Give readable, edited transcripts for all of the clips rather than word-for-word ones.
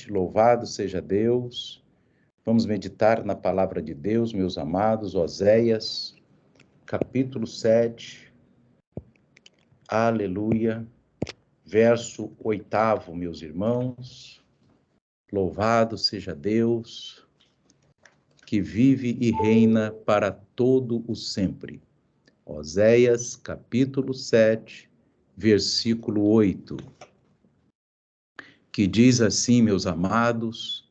Louvado seja Deus. Vamos meditar na palavra de Deus, meus amados, Oséias, capítulo 7, aleluia, verso 8, meus irmãos. Louvado seja Deus, que vive e reina para todo o sempre. Oséias, capítulo 7, versículo 8, que diz assim, meus amados: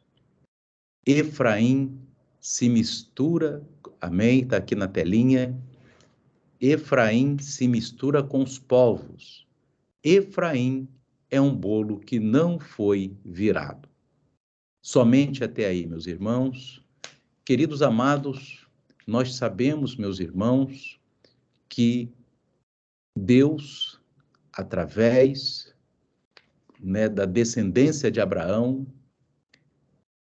Efraim se mistura, amém? Está aqui na telinha. Efraim se mistura com os povos. Efraim é um bolo que não foi virado. Somente até aí, meus irmãos. Queridos amados, nós sabemos, meus irmãos, que Deus, através, da descendência de Abraão,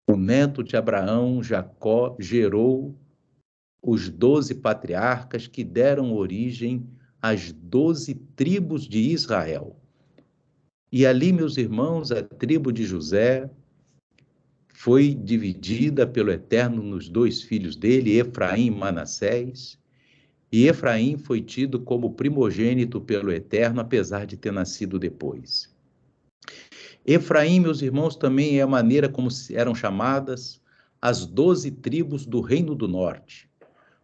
o neto de Abraão, Jacó, gerou os 12 patriarcas que deram origem às 12 tribos de Israel. E ali, meus irmãos, a tribo de José foi dividida pelo Eterno nos 2 filhos dele, Efraim e Manassés, e Efraim foi tido como primogênito pelo Eterno, apesar de ter nascido depois. Efraim, meus irmãos, também é a maneira como eram chamadas as 12 tribos do Reino do Norte.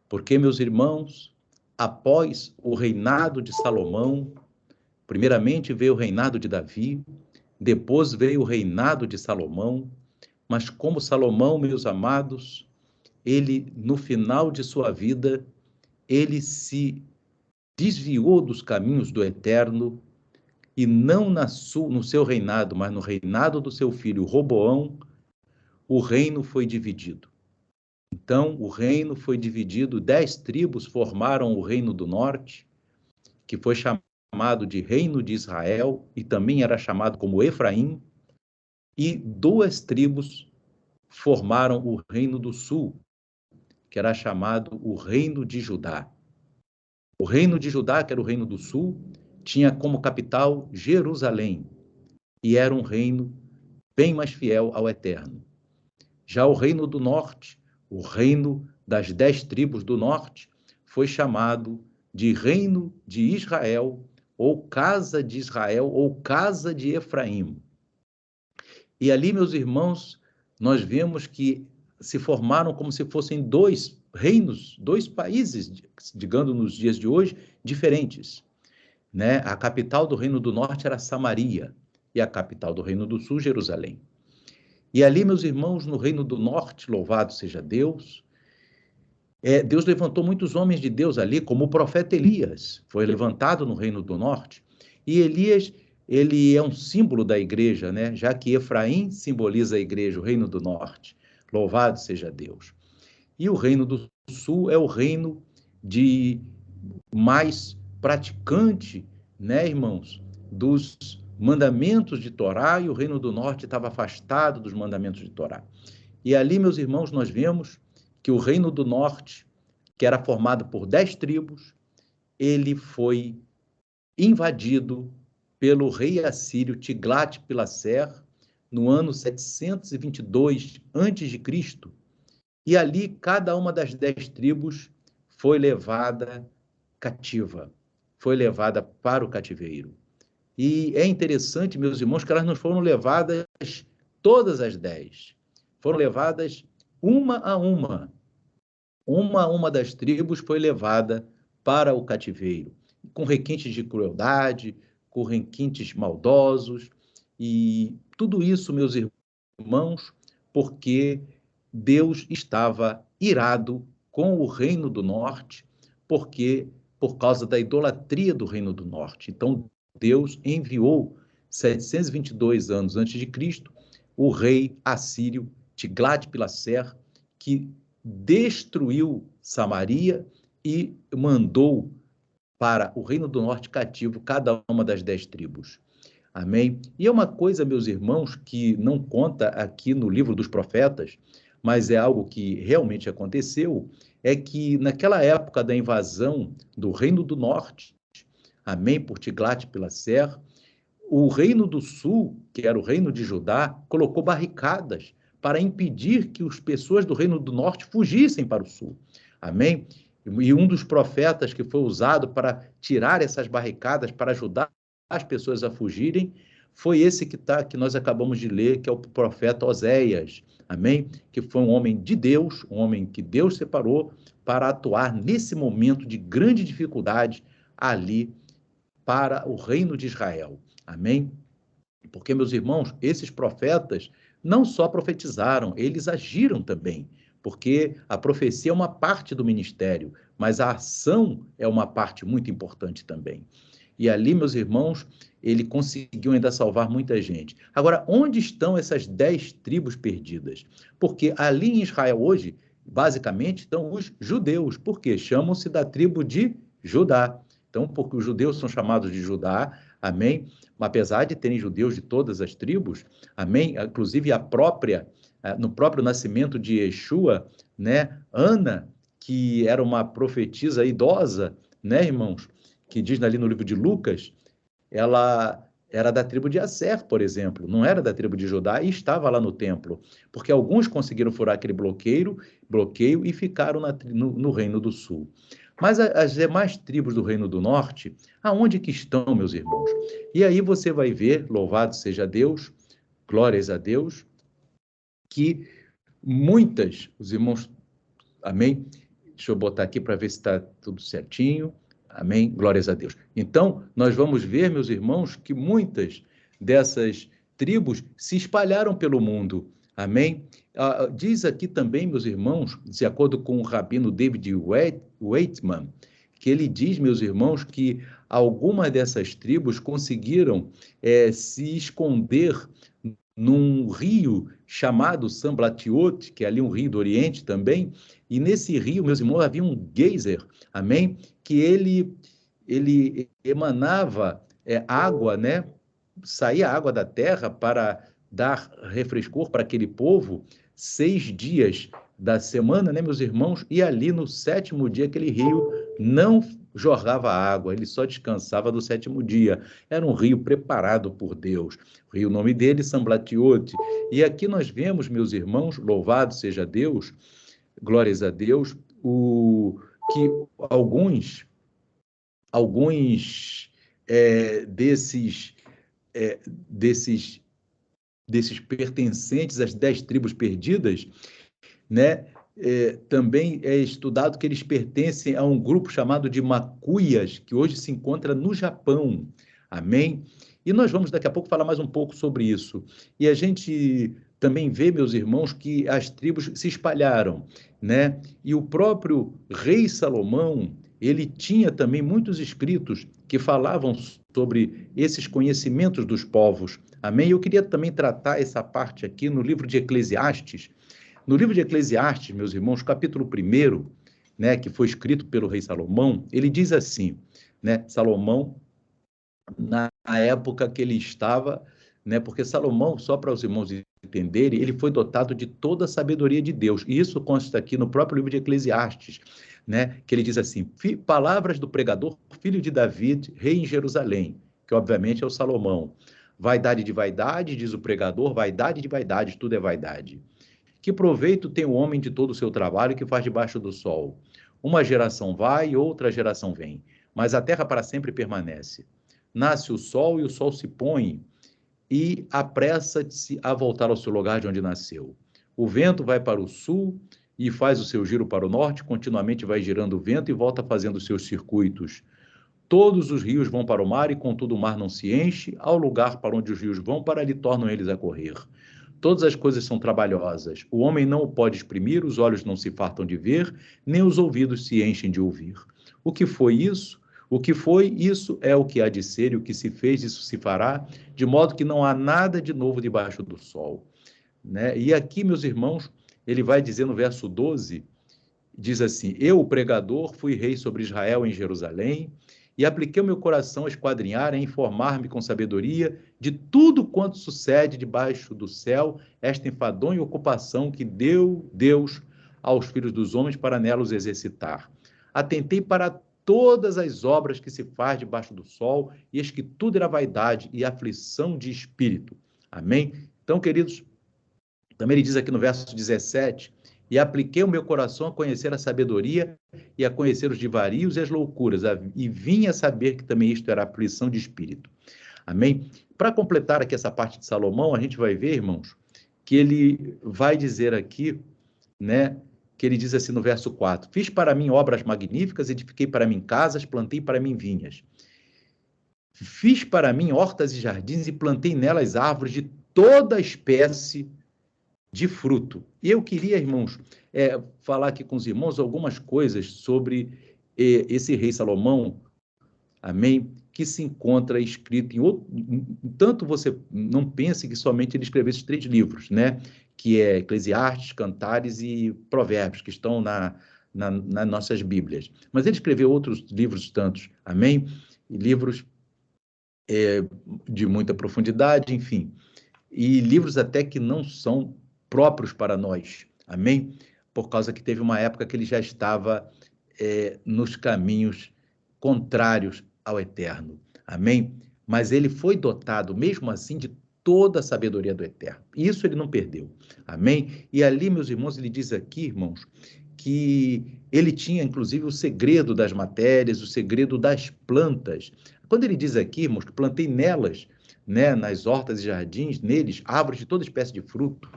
Porque, meus irmãos, após o reinado de Salomão, primeiramente veio o reinado de Davi, depois veio o reinado de Salomão, mas como Salomão, meus amados, ele, no final de sua vida, ele se desviou dos caminhos do Eterno, e não no seu reinado, mas no reinado do seu filho Roboão, o reino foi dividido. Então, o reino foi dividido, 10 tribos formaram o reino do norte, que foi chamado de Reino de Israel, e também era chamado como Efraim, e 2 tribos formaram o reino do sul, que era chamado o Reino de Judá. O reino de Judá, que era o reino do sul, tinha como capital Jerusalém, e era um reino bem mais fiel ao Eterno. Já o reino do norte, o reino das 10 tribos do norte, foi chamado de Reino de Israel, ou Casa de Israel, ou Casa de Efraim. E ali, meus irmãos, nós vemos que se formaram como se fossem 2 reinos, 2 países, digamos, nos dias de hoje, diferentes. Né? A capital do Reino do Norte era Samaria, e a capital do Reino do Sul, Jerusalém. E ali, meus irmãos, no Reino do Norte, louvado seja Deus, Deus levantou muitos homens de Deus ali, como o profeta Elias, foi levantado no Reino do Norte. E Elias, ele é um símbolo da igreja, né? Já que Efraim simboliza a igreja, o Reino do Norte. Louvado seja Deus. E o Reino do Sul é o reino de mais praticante, né, irmãos, dos mandamentos de Torá, e o Reino do Norte estava afastado dos mandamentos de Torá. E ali, meus irmãos, nós vemos que o Reino do Norte, que era formado por 10 tribos, ele foi invadido pelo rei assírio Tiglat-Pileser no ano 722 a.C., e ali cada uma das 10 tribos foi levada cativa, foi levada para o cativeiro. E é interessante, meus irmãos, que elas não foram levadas todas as 10, foram levadas uma a uma. Uma a uma das tribos foi levada para o cativeiro, com requintes de crueldade, com requintes maldosos, e tudo isso, meus irmãos, porque Deus estava irado com o Reino do Norte, por causa da idolatria do Reino do Norte. Então, Deus enviou, 722 anos antes de Cristo, o rei assírio Tiglat-Pileser, que destruiu Samaria e mandou para o Reino do Norte cativo cada uma das 10 tribos. Amém? E é uma coisa, meus irmãos, que não conta aqui no livro dos profetas, mas é algo que realmente aconteceu, é que naquela época da invasão do Reino do Norte, amém, por Tiglat-Pileser, o reino do sul, que era o reino de Judá, colocou barricadas para impedir que as pessoas do reino do norte fugissem para o sul. Amém? E um dos profetas que foi usado para tirar essas barricadas, para ajudar as pessoas a fugirem, foi esse que nós acabamos de ler, que é o profeta Oséias. Amém? Que foi um homem de Deus, um homem que Deus separou para atuar nesse momento de grande dificuldade ali para o reino de Israel. Amém? Porque, meus irmãos, esses profetas não só profetizaram, eles agiram também, porque a profecia é uma parte do ministério, mas a ação é uma parte muito importante também. E ali, meus irmãos, ele conseguiu ainda salvar muita gente. Agora, onde estão essas 10 tribos perdidas? Porque ali em Israel hoje, basicamente, estão os judeus. Por quê? Chamam-se da tribo de Judá. Então, porque os judeus são chamados de Judá, amém? Apesar de terem judeus de todas as tribos, amém? Inclusive no próprio nascimento de Yeshua, né? Ana, que era uma profetisa idosa, né, irmãos? Que diz ali no livro de Lucas, ela era da tribo de Asser, por exemplo, não era da tribo de Judá e estava lá no templo, porque alguns conseguiram furar aquele bloqueio e ficaram no Reino do Sul. Mas as demais tribos do Reino do Norte, aonde que estão, meus irmãos? E aí você vai ver, louvado seja Deus, glórias a Deus, que muitas, os irmãos, amém? Deixa eu botar aqui para ver se está tudo certinho. Amém? Glórias a Deus. Então, nós vamos ver, meus irmãos, que muitas dessas tribos se espalharam pelo mundo. Amém? Diz aqui também, meus irmãos, de acordo com o rabino David Weightman, que ele diz, meus irmãos, que algumas dessas tribos conseguiram se esconder num rio chamado Samblatiot, que é ali um rio do Oriente também, e nesse rio, meus irmãos, havia um geyser, amém? Que ele emanava água, né? Saía água da terra para dar refrescor para aquele povo 6 dias da semana, né, meus irmãos? E ali no 7º dia, aquele rio não jorrava água, ele só descansava no 7º dia. Era um rio preparado por Deus. O nome dele, Samblatiot. E aqui nós vemos, meus irmãos, louvado seja Deus, glórias a Deus, que alguns desses pertencentes às 10 tribos perdidas, né? Também é estudado que eles pertencem a um grupo chamado de Macuias, que hoje se encontra no Japão. Amém? E nós vamos daqui a pouco falar mais um pouco sobre isso. E a gente também vê, meus irmãos, que as tribos se espalharam, né? E o próprio rei Salomão, ele tinha também muitos escritos que falavam sobre esses conhecimentos dos povos. Amém? Eu queria também tratar essa parte aqui no livro de Eclesiastes. No livro de Eclesiastes, meus irmãos, capítulo 1, né, que foi escrito pelo rei Salomão, ele diz assim, né, Salomão, na época que ele estava, né, porque Salomão, só para os irmãos entenderem, ele foi dotado de toda a sabedoria de Deus, e isso consta aqui no próprio livro de Eclesiastes, né, que ele diz assim, palavras do pregador, filho de David, rei em Jerusalém, que obviamente é o Salomão. Vaidade de vaidade, diz o pregador, vaidade de vaidade, tudo é vaidade. Que proveito tem o homem de todo o seu trabalho que faz debaixo do sol? Uma geração vai e outra geração vem, mas a terra para sempre permanece. Nasce o sol e o sol se põe e apressa-se a voltar ao seu lugar de onde nasceu. O vento vai para o sul e faz o seu giro para o norte, continuamente vai girando o vento e volta fazendo os seus circuitos. Todos os rios vão para o mar e contudo o mar não se enche, ao lugar para onde os rios vão, para ali tornam eles a correr. Todas as coisas são trabalhosas. O homem não o pode exprimir, os olhos não se fartam de ver, nem os ouvidos se enchem de ouvir. O que foi isso? O que foi, isso é o que há de ser, e o que se fez, isso se fará, de modo que não há nada de novo debaixo do sol. Né? E aqui, meus irmãos, ele vai dizer no verso 12, diz assim, eu, o pregador, fui rei sobre Israel em Jerusalém, e apliquei o meu coração a esquadrinhar, a informar-me com sabedoria de tudo quanto sucede debaixo do céu, esta enfadonha ocupação que deu Deus aos filhos dos homens para nelos exercitar. Atentei para todas as obras que se faz debaixo do sol, e eis que tudo era vaidade e aflição de espírito. Amém? Então, queridos, também ele diz aqui no verso 17, e apliquei o meu coração a conhecer a sabedoria e a conhecer os divarios e as loucuras, e vim a saber que também isto era aflição de espírito. Amém? Para completar aqui essa parte de Salomão, a gente vai ver, irmãos, que ele vai dizer aqui, né, que ele diz assim no verso 4, fiz para mim obras magníficas, edifiquei para mim casas, plantei para mim vinhas. Fiz para mim hortas e jardins e plantei nelas árvores de toda espécie de fruto. E eu queria, irmãos, falar aqui com os irmãos algumas coisas sobre esse rei Salomão, amém, que se encontra escrito em outro... Tanto você não pense que somente ele escreveu esses 3 livros, né? Que é Eclesiastes, Cantares e Provérbios, que estão nas nossas Bíblias. Mas ele escreveu outros livros tantos, amém? E livros de muita profundidade, enfim. E livros até que não são próprios para nós, amém? Por causa que teve uma época que ele já estava nos caminhos contrários ao eterno, amém? Mas ele foi dotado, mesmo assim, de toda a sabedoria do eterno. Isso ele não perdeu, amém? E ali, meus irmãos, ele diz aqui, irmãos, que ele tinha, inclusive, o segredo das matérias, o segredo das plantas. Quando ele diz aqui, irmãos, que plantei nelas, né, nas hortas e jardins, neles, árvores de toda espécie de fruto,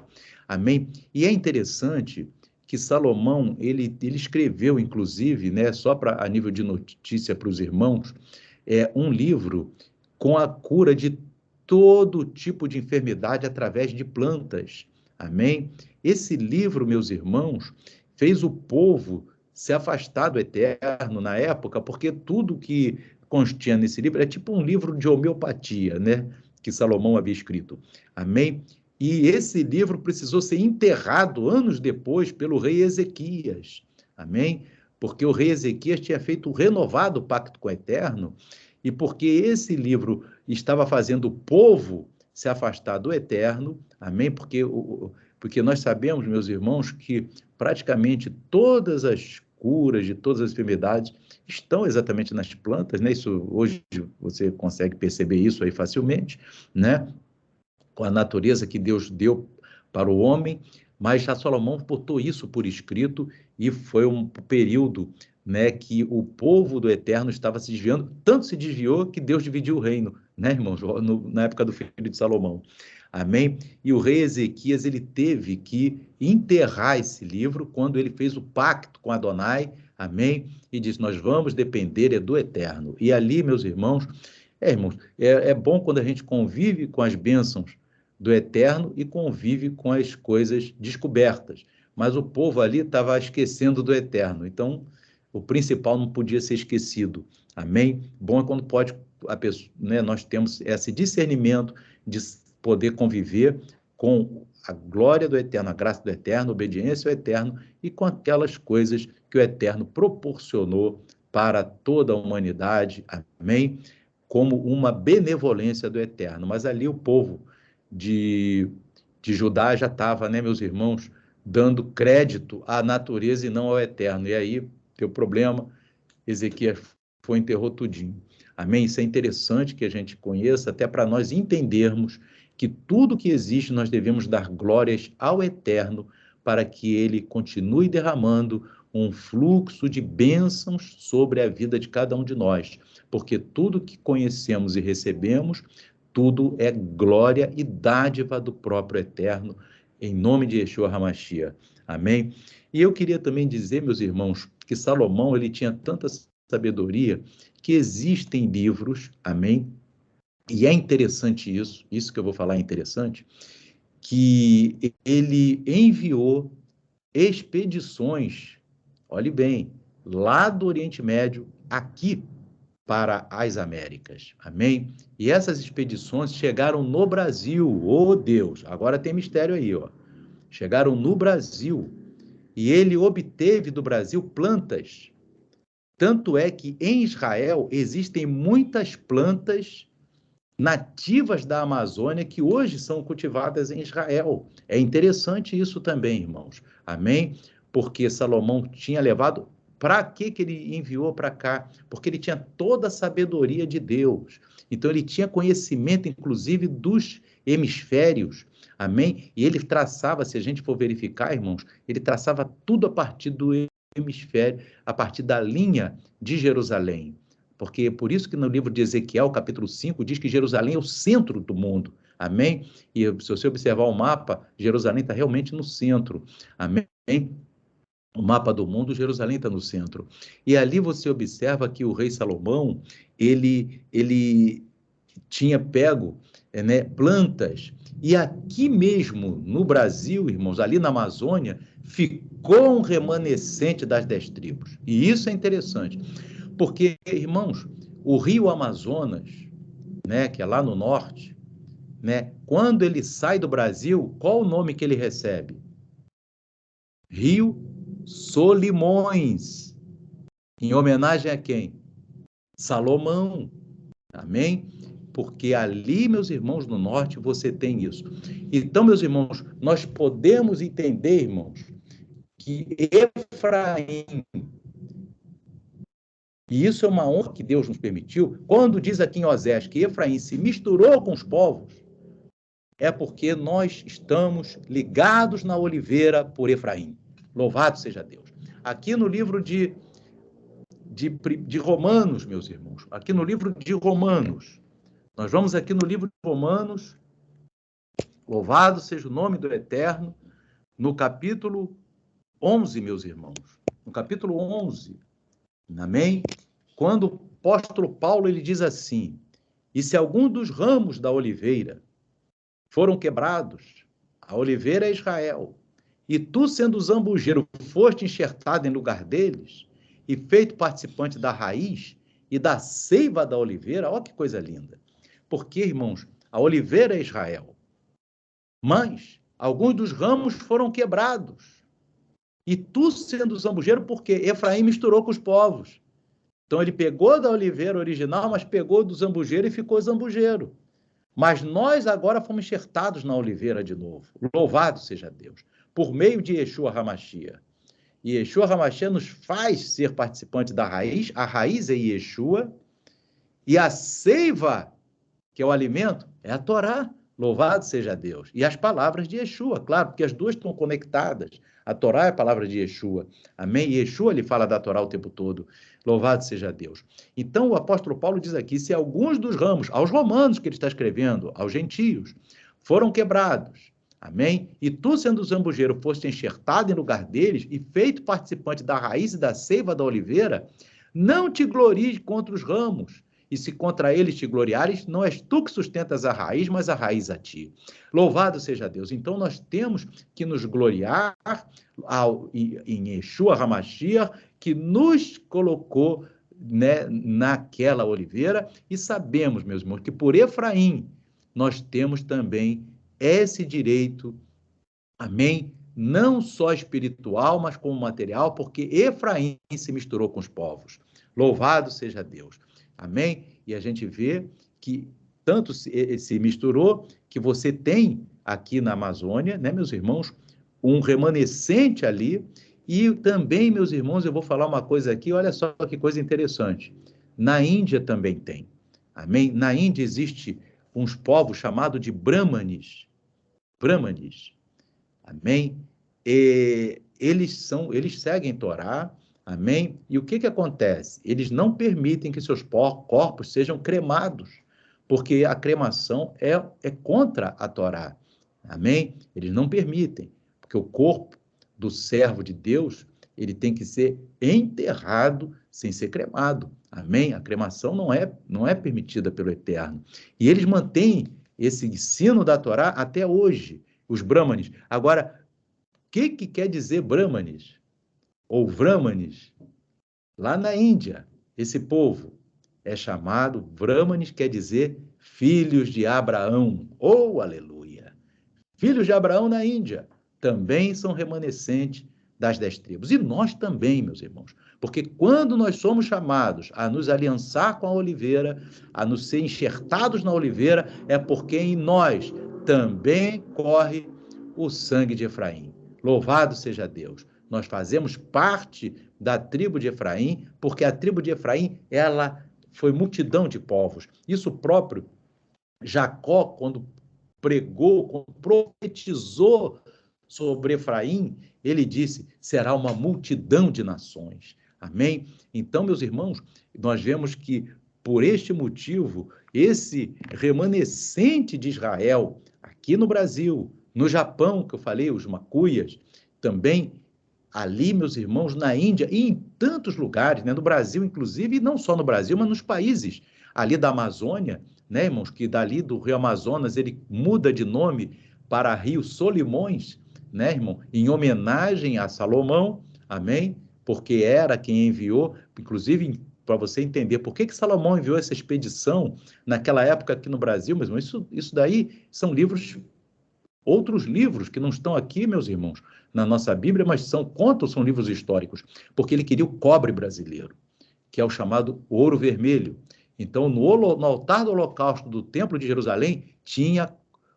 amém? E é interessante que Salomão, ele escreveu, inclusive, né, só a nível de notícia para os irmãos, um livro com a cura de todo tipo de enfermidade através de plantas, amém? Esse livro, meus irmãos, fez o povo se afastar do eterno na época, porque tudo que constinha nesse livro é tipo um livro de homeopatia, né, que Salomão havia escrito, amém? E esse livro precisou ser enterrado anos depois pelo rei Ezequias, amém? Porque o rei Ezequias tinha feito um renovado pacto com o eterno, e porque esse livro estava fazendo o povo se afastar do eterno, amém? Porque nós sabemos, meus irmãos, que praticamente todas as curas de todas as enfermidades estão exatamente nas plantas, né? Isso hoje você consegue perceber isso aí facilmente, né? Com a natureza que Deus deu para o homem, mas já Salomão botou isso por escrito e foi um período, né, que o povo do Eterno estava se desviando, tanto se desviou que Deus dividiu o reino, né, irmãos, na época do filho de Salomão. Amém? E o rei Ezequias, ele teve que enterrar esse livro quando ele fez o pacto com Adonai, amém? E disse, nós vamos depender do Eterno. E ali, meus irmãos, é bom quando a gente convive com as bênçãos do eterno e convive com as coisas descobertas. Mas o povo ali estava esquecendo do eterno. Então, o principal não podia ser esquecido. Amém? Bom é quando pode a pessoa, né, nós temos esse discernimento de poder conviver com a glória do eterno, a graça do eterno, a obediência ao eterno e com aquelas coisas que o eterno proporcionou para toda a humanidade. Amém? Como uma benevolência do eterno. Mas ali o povo de Judá já estava, né, meus irmãos, dando crédito à natureza e não ao eterno. E aí, teu problema, Ezequias foi e enterrou tudinho. Amém? Isso é interessante que a gente conheça, até para nós entendermos que tudo que existe nós devemos dar glórias ao eterno para que ele continue derramando um fluxo de bênçãos sobre a vida de cada um de nós, porque tudo que conhecemos e recebemos, tudo é glória e dádiva do próprio eterno, em nome de Yeshua HaMashiach. Amém? E eu queria também dizer, meus irmãos, que Salomão, ele tinha tanta sabedoria que existem livros, amém? E é interessante isso que eu vou falar é interessante, que ele enviou expedições, olhe bem, lá do Oriente Médio, aqui para as Américas, amém? E essas expedições chegaram no Brasil, oh Deus, agora tem mistério aí, ó. Chegaram no Brasil, e ele obteve do Brasil plantas. Tanto é que em Israel existem muitas plantas nativas da Amazônia que hoje são cultivadas em Israel. É interessante isso também, irmãos. Amém? Porque Salomão tinha levado para que ele enviou para cá? Porque ele tinha toda a sabedoria de Deus. Então, ele tinha conhecimento, inclusive, dos hemisférios. Amém? E ele traçava, se a gente for verificar, irmãos, ele traçava tudo a partir do hemisfério, a partir da linha de Jerusalém. Porque é por isso que no livro de Ezequiel, capítulo 5, diz que Jerusalém é o centro do mundo. Amém? E se você observar o mapa, Jerusalém está realmente no centro. Amém? O mapa do mundo, Jerusalém está no centro. E ali você observa que o rei Salomão, ele tinha pego plantas. E aqui mesmo, no Brasil, irmãos, ali na Amazônia, ficou um remanescente das 10 tribos. E isso é interessante. Porque, irmãos, o rio Amazonas, que é lá no norte, quando ele sai do Brasil, qual o nome que ele recebe? Rio Solimões, em homenagem a quem? Salomão, amém? Porque ali, meus irmãos, no norte, você tem isso. Então, meus irmãos, nós podemos entender, irmãos, que Efraim, e isso é uma honra que Deus nos permitiu, quando diz aqui em Osés que Efraim se misturou com os povos, é porque nós estamos ligados na oliveira por Efraim. Louvado seja Deus. Aqui no livro de Romanos, meus irmãos, aqui no livro de Romanos, nós vamos aqui no livro de Romanos, louvado seja o nome do Eterno, no capítulo 11, meus irmãos, no capítulo 11, amém? Quando o apóstolo Paulo, ele diz assim, e se algum dos ramos da oliveira foram quebrados, a oliveira é Israel, e tu, sendo zambujeiro, foste enxertado em lugar deles, e feito participante da raiz e da seiva da oliveira, olha que coisa linda. Porque, irmãos, a oliveira é Israel, mas alguns dos ramos foram quebrados, e tu, sendo zambujeiro, porque Efraim misturou com os povos. Então, ele pegou da oliveira original, mas pegou do zambujeiro e ficou zambujeiro. Mas nós agora fomos enxertados na oliveira de novo. Louvado seja Deus. Por meio de Yeshua HaMashiach. E Yeshua HaMashiach nos faz ser participante da raiz. A raiz é Yeshua. E a seiva, que é o alimento, é a Torá. Louvado seja Deus. E as palavras de Yeshua, claro, porque as duas estão conectadas. A Torá é a palavra de Yeshua. Amém? E Yeshua, ele fala da Torá o tempo todo. Louvado seja Deus. Então, o apóstolo Paulo diz aqui, se alguns dos ramos, aos romanos que ele está escrevendo, aos gentios, foram quebrados, amém? E tu, sendo zambujeiro, foste enxertado em lugar deles e feito participante da raiz e da seiva da oliveira, não te glories contra os ramos, e se contra eles te gloriares, não és tu que sustentas a raiz, mas a raiz a ti. Louvado seja Deus. Então, nós temos que nos gloriar em Yeshua HaMashiach, que nos colocou naquela oliveira, e sabemos, meus irmãos, que por Efraim nós temos também esse direito, amém? Não só espiritual, mas como material, porque Efraim se misturou com os povos. Louvado seja Deus. Amém? E a gente vê que tanto se misturou que você tem aqui na Amazônia, meus irmãos, um remanescente ali. E também, meus irmãos, eu vou falar uma coisa aqui, olha só que coisa interessante. Na Índia também tem. Amém? Na Índia existe uns povos chamados de Brahmanes. Brahmanes. Amém? E eles seguem Torá. Amém? E o que acontece? Eles não permitem que seus corpos sejam cremados, porque a cremação é contra a Torá. Amém? Eles não permitem, porque o corpo do servo de Deus, ele tem que ser enterrado sem ser cremado. Amém? A cremação não é permitida pelo Eterno. E eles mantêm esse ensino da Torá até hoje, os Brahmanes. Agora, o que quer dizer Brahmanes? Ou Brahmanes? Lá na Índia, esse povo é chamado, Brahmanes quer dizer filhos de Abraão. Oh, aleluia! Filhos de Abraão na Índia também são remanescentes das 10 tribos. E nós também, meus irmãos, porque quando nós somos chamados a nos aliançar com a oliveira, a nos ser enxertados na oliveira, é porque em nós também corre o sangue de Efraim. Louvado seja Deus. nós fazemos parte da tribo de Efraim, porque a tribo de Efraim, ela foi multidão de povos. Isso próprio, Jacó, quando pregou, quando profetizou sobre Efraim, ele disse, será uma multidão de nações. Amém? Então, meus irmãos, nós vemos que, por este motivo, esse remanescente de Israel, aqui no Brasil, no Japão, que eu falei, os Macuias, também ali, meus irmãos, na Índia e em tantos lugares, né? No Brasil, inclusive, e não só no Brasil, mas nos países ali da Amazônia, né, irmãos, que dali do Rio Amazonas ele muda de nome para Rio Solimões, né, irmão, em homenagem a Salomão, amém? Porque era quem enviou, inclusive para você entender por que Salomão enviou essa expedição naquela época aqui no Brasil, mas isso daí são livros, outros livros que não estão aqui, meus irmãos, na nossa Bíblia, mas são livros históricos, porque ele queria o cobre brasileiro, que é o chamado ouro vermelho. Então, no altar do holocausto do Templo de Jerusalém, tinha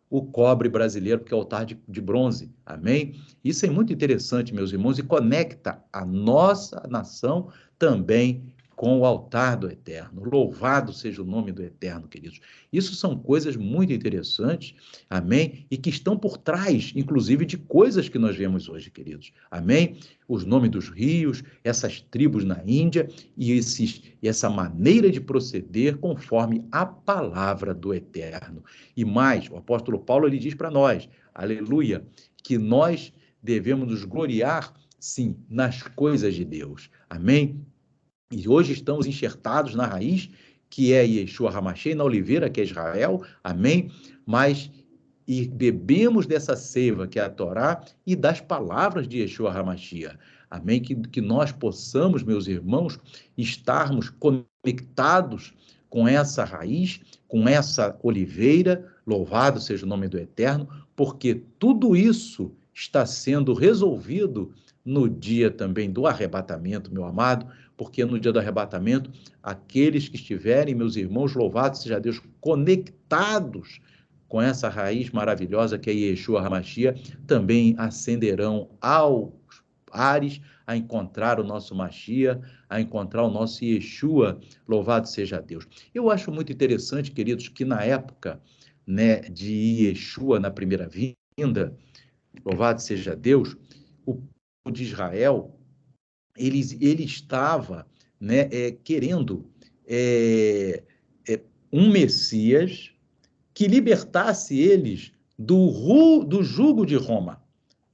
o cobre brasileiro, que é o altar de bronze. Amém? Isso é muito interessante, meus irmãos, e conecta a nossa nação também com o altar do Eterno. Louvado seja o nome do Eterno, queridos. Isso são coisas muito interessantes, amém? E que estão por trás, inclusive, de coisas que nós vemos hoje, queridos. Amém? Os nomes dos rios, essas tribos na Índia e essa maneira de proceder conforme a palavra do Eterno. E mais, o apóstolo Paulo ele diz para nós, aleluia, que nós devemos nos gloriar, sim, nas coisas de Deus. Amém? E hoje estamos enxertados na raiz, que é Yeshua HaMashiach, na oliveira, que é Israel, amém? Mas e bebemos dessa seiva, que é a Torá, e das palavras de Yeshua HaMashiach, amém? Que nós possamos, meus irmãos, estarmos conectados com essa raiz, com essa oliveira, louvado seja o nome do Eterno, porque tudo isso está sendo resolvido no dia também do arrebatamento, meu amado, porque no dia do arrebatamento, aqueles que estiverem, meus irmãos, louvados seja Deus, conectados com essa raiz maravilhosa que é Yeshua HaMashiach, também ascenderão aos ares a encontrar o nosso Mashiach, a encontrar o nosso Yeshua, louvado seja Deus. Eu acho muito interessante, queridos, que na época, né, de Yeshua, na primeira vinda, louvado seja Deus, o povo de Israel, ele estava, né, querendo um Messias que libertasse eles do jugo de Roma,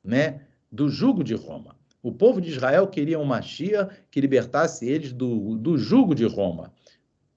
né? Do jugo de Roma. O povo de Israel queria um Mashiach que libertasse eles do jugo de Roma.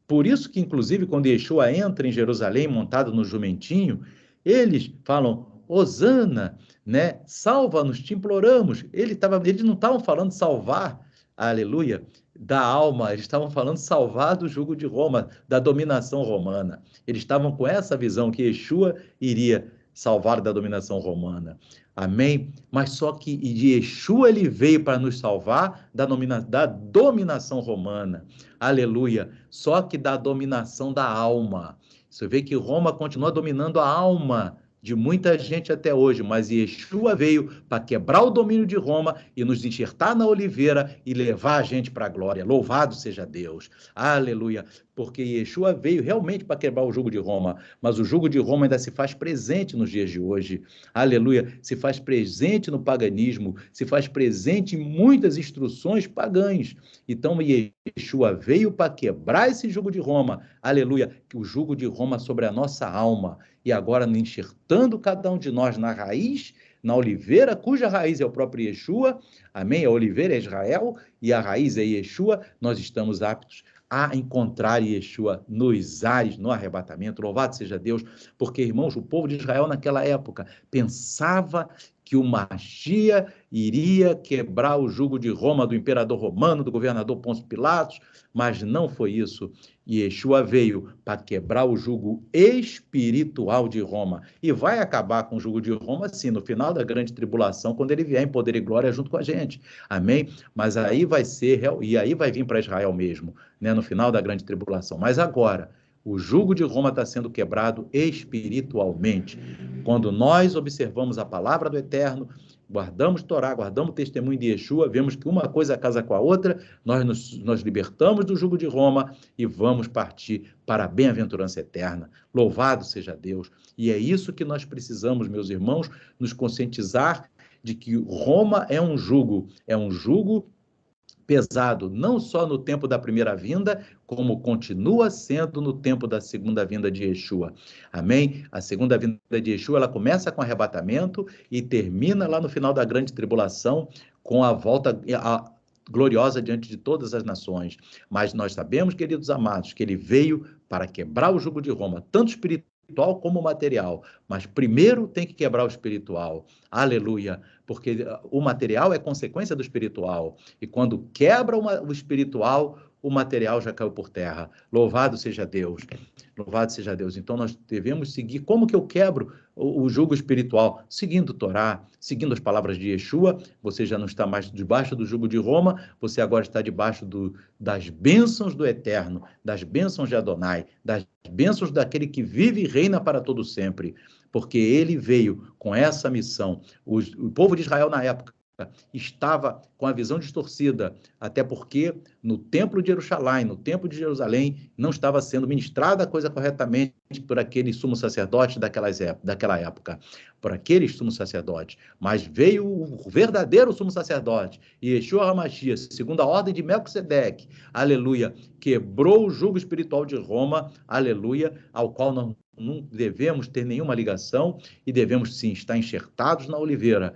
Por isso que, inclusive, quando Yeshua entra em Jerusalém montado no jumentinho, eles falam, Hosana, né? Salva-nos, te imploramos. Eles não estavam falando salvar, aleluia, da alma, eles estavam falando salvar do jugo de Roma, da dominação romana. Eles estavam com essa visão que Yeshua iria salvar da dominação romana. Amém? Mas só que de Yeshua ele veio para nos salvar da dominação romana. Aleluia. Só que da dominação da alma. Você vê que Roma continua dominando a alma de muita gente até hoje, mas Yeshua veio para quebrar o domínio de Roma e nos enxertar na oliveira e levar a gente para a glória. Louvado seja Deus. Aleluia. Porque Yeshua veio realmente para quebrar o jugo de Roma, mas o jugo de Roma ainda se faz presente nos dias de hoje. Aleluia. Se faz presente no paganismo, se faz presente em muitas instruções pagãs. Então, Yeshua veio para quebrar esse jugo de Roma. Aleluia. O jugo de Roma sobre a nossa alma. E agora, enxertando cada um de nós na raiz, na oliveira, cuja raiz é o próprio Yeshua, amém? A oliveira é Israel e a raiz é Yeshua, nós estamos aptos a encontrar Yeshua nos ares, no arrebatamento. Louvado seja Deus, porque, irmãos, o povo de Israel naquela época pensava que o Mashiach iria quebrar o jugo de Roma, do imperador romano, do governador Pôncio Pilatos, mas não foi isso. Yeshua veio para quebrar o jugo espiritual de Roma e vai acabar com o jugo de Roma, sim, no final da grande tribulação, quando ele vier em poder e glória junto com a gente. Amém? Mas aí vai ser, e aí vai vir para Israel mesmo, né, no final da grande tribulação. Mas agora, O jugo de Roma está sendo quebrado espiritualmente. Quando nós observamos a palavra do Eterno, guardamos Torá, guardamos o testemunho de Yeshua, vemos que uma coisa casa com a outra, nós libertamos do jugo de Roma e vamos partir para a bem-aventurança eterna. Louvado seja Deus. E é isso que nós precisamos, meus irmãos, nos conscientizar de que Roma é um jugo pesado, não só no tempo da primeira vinda, como continua sendo no tempo da segunda vinda de Yeshua. Amém? A segunda vinda de Yeshua, ela começa com arrebatamento e termina lá no final da grande tribulação, com a volta gloriosa diante de todas as nações. Mas nós sabemos, queridos amados, que ele veio para quebrar o jugo de Roma, tanto espiritual como material, mas primeiro tem que quebrar o espiritual. Aleluia, porque o material é consequência do espiritual, e quando quebra o espiritual, o material já caiu por terra. Louvado seja Deus. Louvado seja Deus. Então nós devemos seguir. Como que eu quebro o jugo espiritual? Seguindo Torá, seguindo as palavras de Yeshua. Você já não está mais debaixo do jugo de Roma, você agora está debaixo das bênçãos do Eterno, das bênçãos de Adonai, das bênçãos daquele que vive e reina para todo sempre, porque ele veio com essa missão. O povo de Israel na época estava com a visão distorcida, até porque no templo de Jerusalém, no templo de Jerusalém, não estava sendo ministrada a coisa corretamente por aquele sumo sacerdote daquela época, por aqueles sumos sacerdotes. Mas veio o verdadeiro sumo sacerdote, Yeshua HaMashiach, segundo a ordem de Melquisedeque, aleluia, quebrou o jugo espiritual de Roma, aleluia, ao qual nós não devemos ter nenhuma ligação e devemos sim estar enxertados na oliveira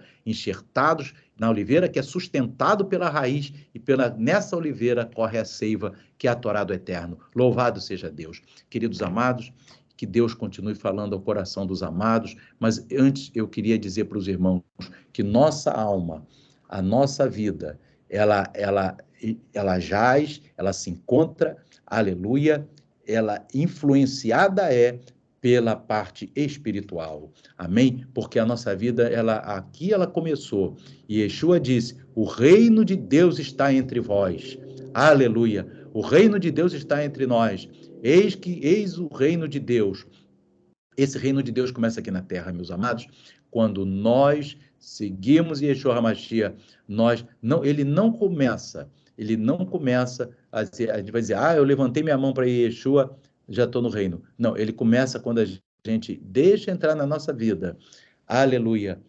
que é sustentado pela raiz, e nessa oliveira corre a seiva, que é a Torá do Eterno. Louvado seja Deus. Queridos amados, que Deus continue falando ao coração dos amados, mas antes eu queria dizer para os irmãos que nossa alma, a nossa vida, ela jaz, ela se encontra, aleluia, ela influenciada pela parte espiritual. Amém? Porque a nossa vida, aqui ela começou. E Yeshua disse, o reino de Deus está entre vós. Aleluia. O reino de Deus está entre nós. Eis o reino de Deus. Esse reino de Deus começa aqui na terra, meus amados, quando nós seguimos Yeshua HaMashiach, ele não começa a gente vai dizer, eu levantei minha mão para Yeshua, já estou no reino. Não, ele começa quando a gente deixa entrar na nossa vida, aleluia,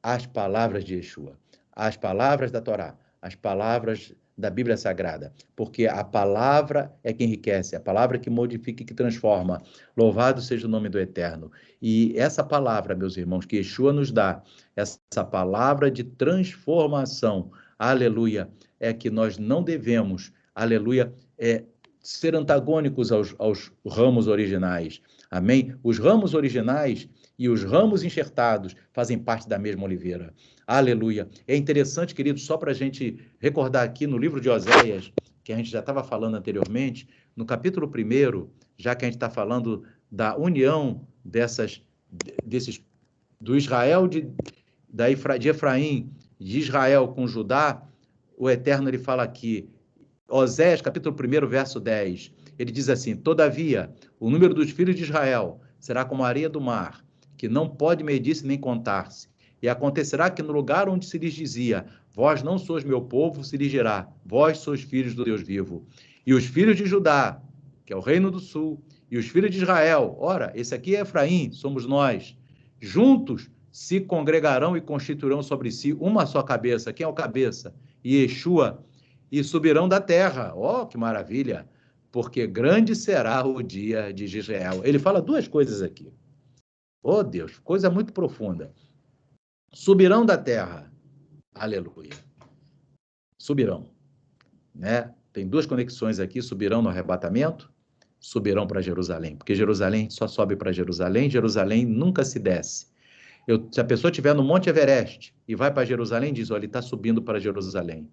as palavras de Yeshua, as palavras da Torá, as palavras da Bíblia Sagrada, porque a palavra é que enriquece, a palavra que modifica e que transforma. Louvado seja o nome do Eterno. E essa palavra, meus irmãos, que Yeshua nos dá, essa palavra de transformação, aleluia, é que nós não devemos, aleluia, ser antagônicos aos ramos originais. Amém? Os ramos originais e os ramos enxertados fazem parte da mesma oliveira. Aleluia. É interessante, queridos, só para a gente recordar aqui no livro de Oséias, que a gente já estava falando anteriormente, no capítulo 1, já que a gente está falando da união do Israel de Efraim, de Israel com Judá, o Eterno ele fala aqui, Oséias, capítulo 1, verso 10, ele diz assim, todavia, o número dos filhos de Israel será como a areia do mar, que não pode medir-se nem contar-se. E acontecerá que no lugar onde se lhes dizia, vós não sois meu povo, se lhes dirá, vós sois filhos do Deus vivo. E os filhos de Judá, que é o reino do sul, e os filhos de Israel, ora, esse aqui é Efraim, somos nós, juntos se congregarão e constituirão sobre si uma só cabeça. Quem é o cabeça? Yeshua. E subirão da terra. Que maravilha! Porque grande será o dia de Israel. Ele fala duas coisas aqui. Deus, coisa muito profunda. Subirão da terra. Aleluia. Subirão. Né? Tem duas conexões aqui. Subirão no arrebatamento, subirão para Jerusalém. Porque Jerusalém só sobe para Jerusalém. Jerusalém nunca se desce. Se a pessoa estiver no Monte Everest e vai para Jerusalém, diz, ele está subindo para Jerusalém.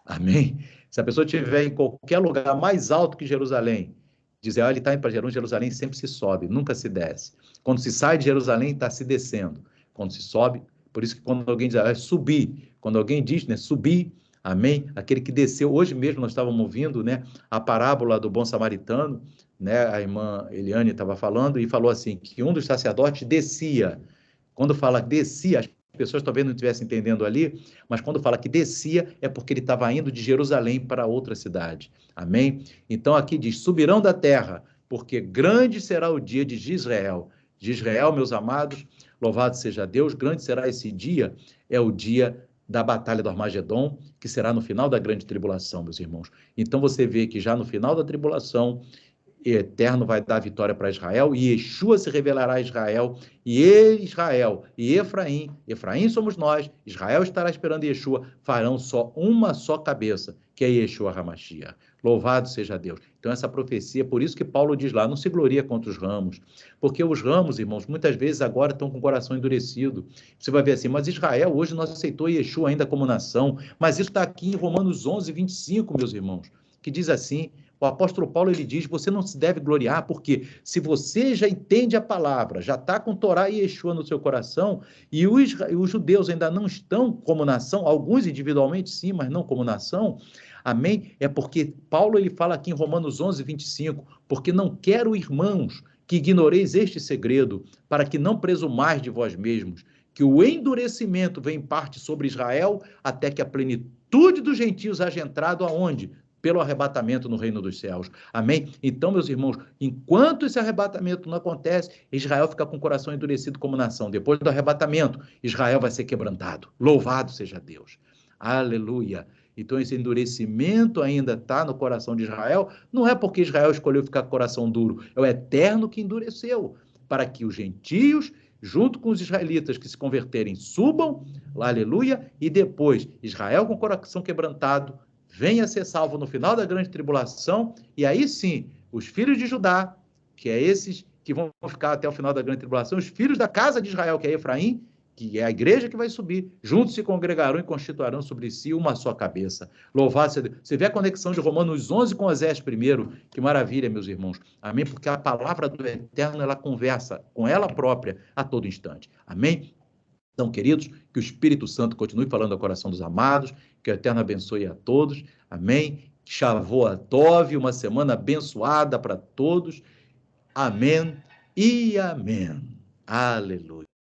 Amém? Se a pessoa estiver em qualquer lugar mais alto que Jerusalém, dizer, ele está indo para Jerusalém, sempre se sobe, nunca se desce. Quando se sai de Jerusalém, está se descendo. Quando se sobe, por isso que quando alguém diz, subir, quando alguém diz, né, subir, amém? Aquele que desceu, hoje mesmo nós estávamos ouvindo, né, a parábola do bom samaritano, né? A irmã Eliane estava falando e falou assim, que um dos sacerdotes descia. Quando fala descia, as pessoas talvez não estivessem entendendo ali, mas quando fala que descia, é porque ele estava indo de Jerusalém para outra cidade. Amém? Então aqui diz, subirão da terra, porque grande será o dia de Israel. De Israel, meus amados, louvado seja Deus, grande será esse dia, é o dia da batalha do Armagedon, que será no final da grande tribulação, meus irmãos. Então você vê que já no final da tribulação, Eterno vai dar vitória para Israel, e Yeshua se revelará a Israel, e Israel e Efraim somos nós, Israel estará esperando Yeshua, farão só uma só cabeça, que é Yeshua HaMashiach. Louvado seja Deus. Então essa profecia, por isso que Paulo diz lá, não se gloria contra os ramos, porque os ramos, irmãos, muitas vezes agora estão com o coração endurecido. Você vai ver assim, mas Israel hoje não aceitou Yeshua ainda como nação, mas isso está aqui em Romanos 11, 25, meus irmãos, que diz assim, o apóstolo Paulo, ele diz, você não se deve gloriar, porque se você já entende a palavra, já está com Torá e Yeshua no seu coração, e os judeus ainda não estão como nação, alguns individualmente sim, mas não como nação, amém? É porque Paulo, ele fala aqui em Romanos 11, 25, porque não quero, irmãos, que ignoreis este segredo, para que não presumais de vós mesmos, que o endurecimento vem em parte sobre Israel, até que a plenitude dos gentios haja entrado aonde? Pelo arrebatamento no reino dos céus. Amém? Então, meus irmãos, enquanto esse arrebatamento não acontece, Israel fica com o coração endurecido como nação. Depois do arrebatamento, Israel vai ser quebrantado. Louvado seja Deus. Aleluia. Então, esse endurecimento ainda está no coração de Israel, não é porque Israel escolheu ficar com o coração duro, é o Eterno que endureceu, para que os gentios, junto com os israelitas que se converterem, subam, aleluia, e depois Israel com o coração quebrantado, venha ser salvo no final da grande tribulação, e aí sim, os filhos de Judá, que é esses que vão ficar até o final da grande tribulação, os filhos da casa de Israel, que é Efraim, que é a igreja que vai subir, juntos se congregarão e constituirão sobre si uma só cabeça. Louvado seja Deus. Você vê a conexão de Romanos 11 com Osés 1, que maravilha, meus irmãos. Amém? Porque a palavra do Eterno, ela conversa com ela própria a todo instante. Amém? Então, queridos, que o Espírito Santo continue falando ao coração dos amados, que o Eterno abençoe a todos, amém? Shavuot Tov, uma semana abençoada para todos, amém e amém. Aleluia.